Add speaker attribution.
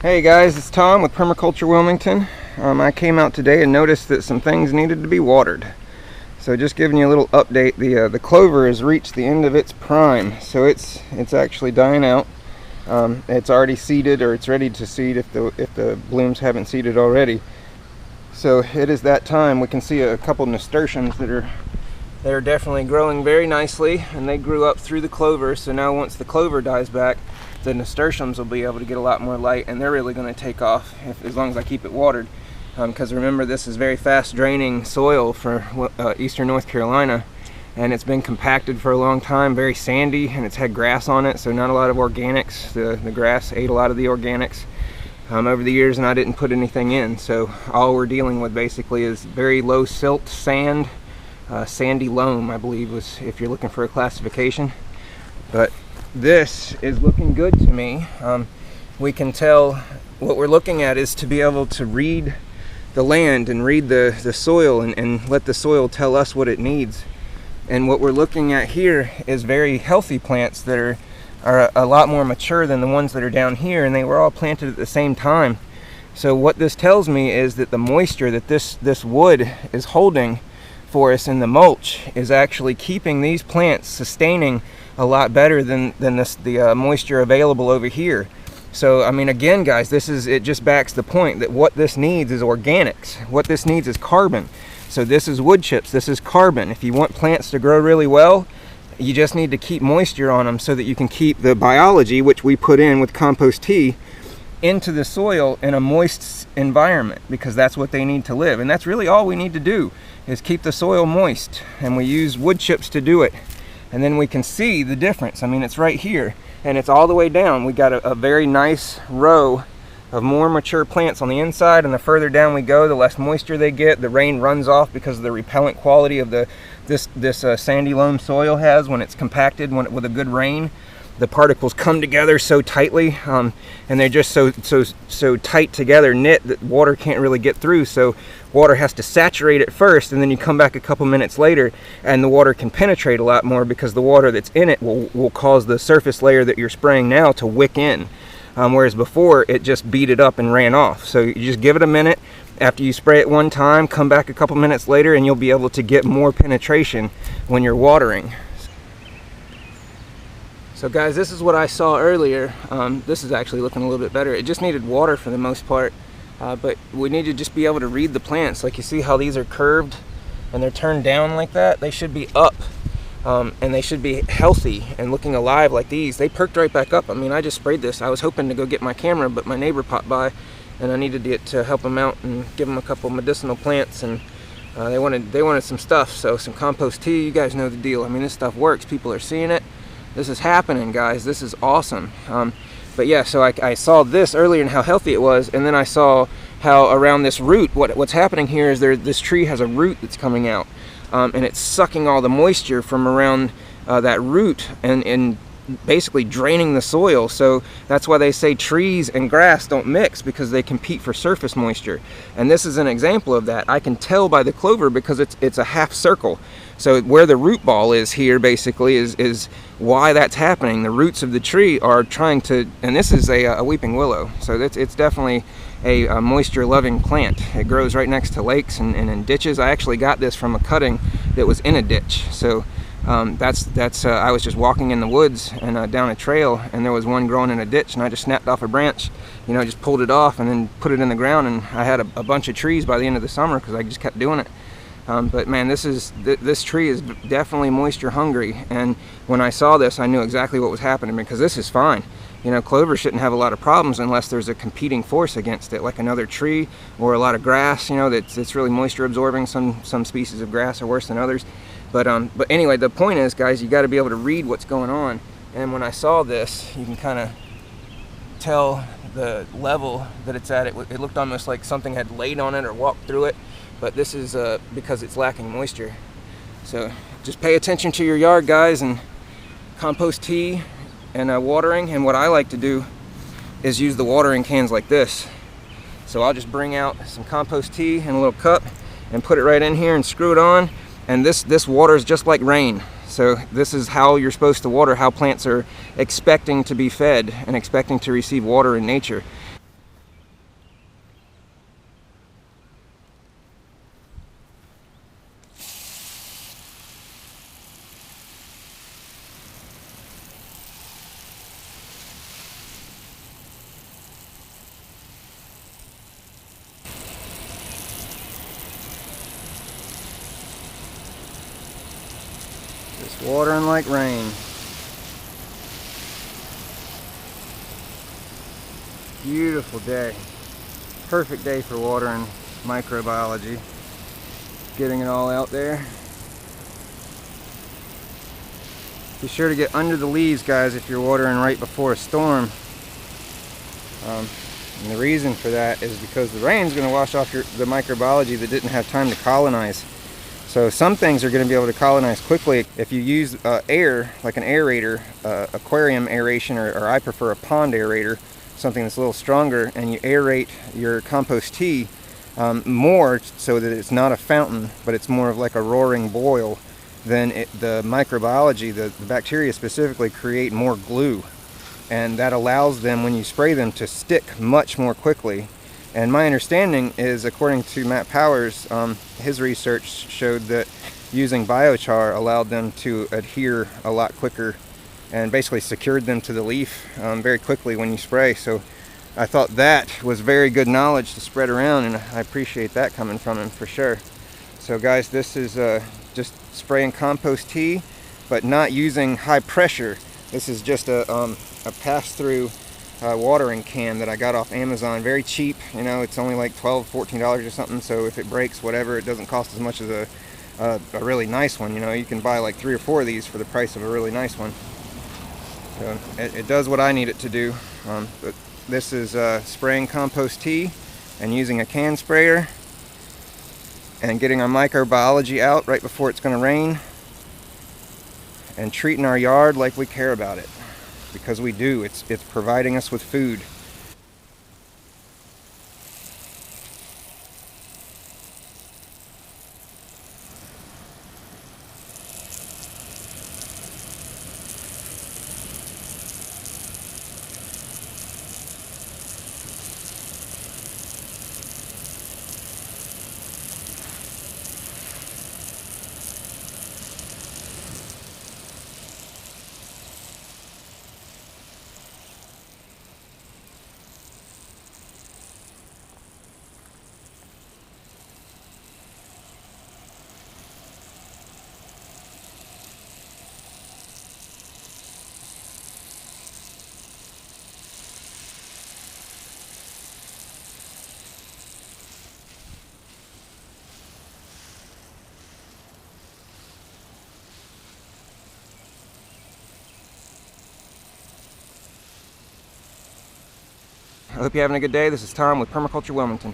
Speaker 1: Hey guys, it's Tom with Permaculture Wilmington. I came out today and noticed that some things needed to be watered. So just giving you a little update, the clover has reached the end of its prime, so it's actually dying out. It's already seeded, or it's ready to seed if the blooms haven't seeded already. So it is that time. We can see a couple nasturtiums that are definitely growing very nicely, and they grew up through the clover. So now once the clover dies back, the nasturtiums will be able to get a lot more light, and they're really going to take off as long as I keep it watered. Because remember, this is very fast draining soil for eastern North Carolina, and it's been compacted for a long time, very sandy, and it's had grass on it, so not a lot of organics. The grass ate a lot of the organics over the years, and I didn't put anything in. So all we're dealing with basically is very low silt sand, sandy loam, I believe, was if you're looking for a classification. But this is looking good to me. We can tell what we're looking at is to be able to read the land and read the soil and let the soil tell us what it needs. And what we're looking at here is very healthy plants that are a lot more mature than the ones that are down here, and they were all planted at the same time. So what this tells me is that the moisture that this wood is holding for us in the mulch is actually keeping these plants sustaining a lot better than the moisture available over here. So I mean, again guys, it just backs the point that what this needs is organics. What this needs is carbon. So this is wood chips, this is carbon. If you want plants to grow really well, you just need to keep moisture on them so that you can keep the biology, which we put in with compost tea, into the soil in a moist environment, because that's what they need to live. And that's really all we need to do, is keep the soil moist, and we use wood chips to do it. And then we can see the difference. I mean, it's right here, and it's all the way down. We got a very nice row of more mature plants on the inside, and the further down we go, the less moisture they get. The rain runs off because of the repellent quality of this sandy loam soil has when it's compacted with a good rain. The particles come together so tightly, and they're just so tight together, knit, that water can't really get through. So water has to saturate it first, and then you come back a couple minutes later and the water can penetrate a lot more, because the water that's in it will cause the surface layer that you're spraying now to wick in, whereas before it just beat it up and ran off. So you just give it a minute after you spray it one time, come back a couple minutes later, and you'll be able to get more penetration when you're watering. So guys, this is what I saw earlier. This is actually looking a little bit better. It just needed water for the most part, but we need to just be able to read the plants. Like, you see how these are curved and they're turned down like that? They should be up, and they should be healthy and looking alive like these. They perked right back up. I mean, I just sprayed this. I was hoping to go get my camera, but my neighbor popped by and I needed to help him out and give him a couple medicinal plants, and they wanted some stuff. So some compost tea, you guys know the deal. I mean, this stuff works. People are seeing it. This is happening, guys. This is awesome. But yeah, so I saw this earlier and how healthy it was, and then I saw how around this root, what's happening here is this tree has a root that's coming out, and it's sucking all the moisture from around that root and basically draining the soil. So that's why they say trees and grass don't mix, because they compete for surface moisture. And this is an example of that. I can tell by the clover because it's a half circle. So where the root ball is here basically is why that's happening. The roots of the tree are trying to, and this is a weeping willow, so it's definitely a moisture loving plant. It grows right next to lakes and in ditches. I actually got this from a cutting that was in a ditch. So I was just walking in the woods and down a trail, and there was one growing in a ditch, and I just snapped off a branch, just pulled it off and then put it in the ground, and I had a bunch of trees by the end of the summer because I just kept doing it. But man, this tree is definitely moisture hungry, and when I saw this, I knew exactly what was happening, because this is fine. Clover shouldn't have a lot of problems unless there's a competing force against it, like another tree or a lot of grass, that's really moisture absorbing. Some species of grass are worse than others. But anyway, the point is, guys, you got to be able to read what's going on. And when I saw this, you can kind of tell the level that it's at. It looked almost like something had laid on it or walked through it. But this is because it's lacking moisture. So just pay attention to your yard, guys, and compost tea and watering. And what I like to do is use the watering cans like this. So I'll just bring out some compost tea in a little cup and put it right in here and screw it on. And this waters just like rain. So this is how you're supposed to water, how plants are expecting to be fed and expecting to receive water in nature. Watering like rain. Beautiful day. Perfect day for watering microbiology. Getting it all out there. Be sure to get under the leaves, guys, if you're watering right before a storm. And the reason for that is because the rain's going to wash off the microbiology that didn't have time to colonize. So some things are going to be able to colonize quickly if you use air, like an aerator, aquarium aeration, or I prefer a pond aerator, something that's a little stronger, and you aerate your compost tea more so that it's not a fountain, but it's more of like a roaring boil. Then the microbiology, the bacteria specifically, create more glue. And that allows them, when you spray them, to stick much more quickly. And my understanding is, according to Matt Powers, his research showed that using biochar allowed them to adhere a lot quicker and basically secured them to the leaf very quickly when you spray. So I thought that was very good knowledge to spread around, and I appreciate that coming from him for sure. So guys, this is just spraying compost tea, but not using high pressure. This is just a pass-through watering can that I got off Amazon. Very cheap, you know, it's only like $12-14 or something, so if it breaks, whatever, it doesn't cost as much as a really nice one. You know, you can buy like 3 or 4 of these for the price of a really nice one. So it does what I need it to do. But this is spraying compost tea and using a can sprayer and getting our microbiology out right before it's going to rain, and treating our yard like we care about it, because we do. It's providing us with food. I hope you're having a good day. This is Tom with Permaculture Wilmington.